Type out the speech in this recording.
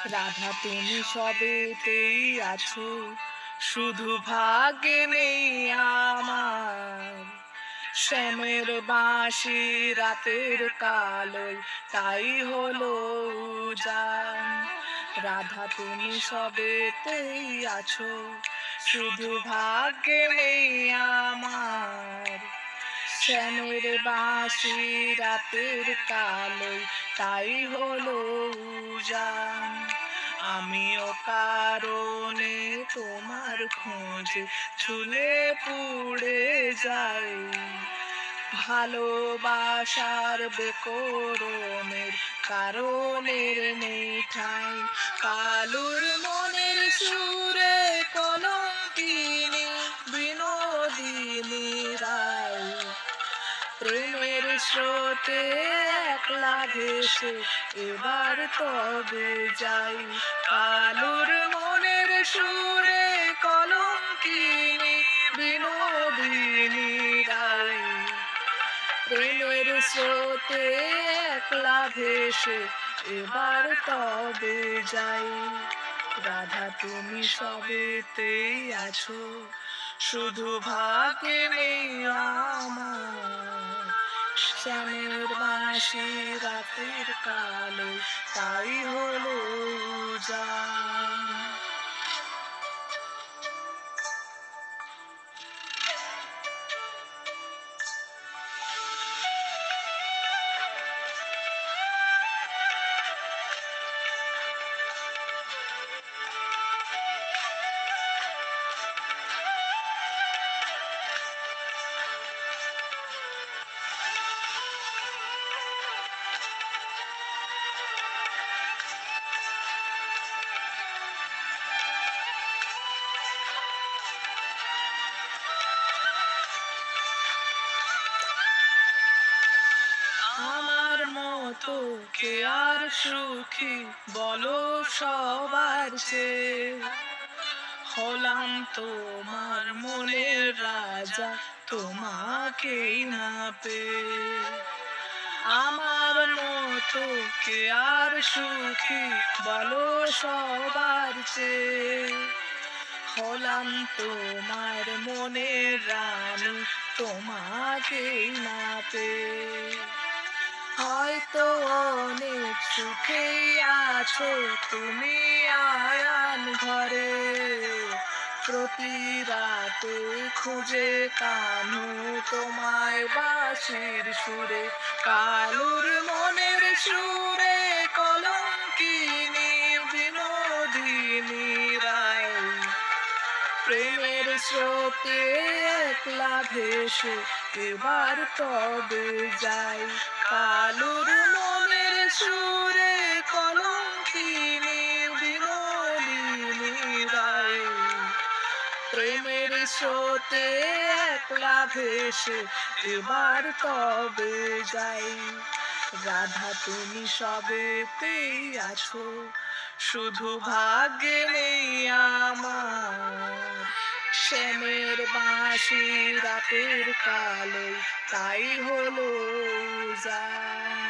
রাধা তুমি সবেতেই আছো, শুধু ভাগ্যে নেই আমার। শ্যামের বাঁশি রাতের কালোয়, তাই হলো উজান। রাধা তুমি সবেতেই আছো, শুধু ভাগ্যে নেই আমার। শ্যামের বাঁশি রাতের কালোয়, তাই হলো উজান। আমিও কারণে তোমার খোঁজে ঝুলে পুড়ে যাই। ভালোবাসার বেকরমের কারণের নেই ঠাই। কালুর মনের সুরে কলঙ্কিনী বিনোদিনী রায়। প্রেমের স্রোতে একলা ভেসে এবার তবে যাই। কালুর মনের সুরে কলঙ্কিনী বিনোদিনী রায়। প্রেমের স্রোতে একলা ভেসে এবার তবে যাই। রাধা তুমি সবেতেই আছো, শুধু ভাগ্যে নেই আমার। শ্যামের বাঁশি রাতের কালো, তাই হলো উজান। আমার মতো কে আর সুখী বলো সবার চেয়ে। হলাম তোমার মনের রাজা, তোমাকেই না পেয়ে। আমার মতো কে আর সুখী বলো সবার চেয়ে। হলাম তোমার মনের রানী, তোমাকেই না পেয়ে। হয়তো অনেক সুখেই আছো তুমি আয়ান ঘরে। প্রতি রাতে খুঁজে কানু তোমায় বাঁশির সুরে। কালুর মনের সুরে কলঙ্কিনী বিনোদিনী রায়। প্রেমের স্রোতে একলা ভেসে এবার তবে যাই। কালুর মনের সুরে কলঙ্কিনী বিনোদিনী রায়। প্রেমের স্রোতে একলা ভেসে এবার তবে যাই। রাধা তুমি সবেতেই আছো, শুধু ভাগ্যে নেই আমার। শ্যামের বাঁশি রাতের কালো, তাই হলো উজান।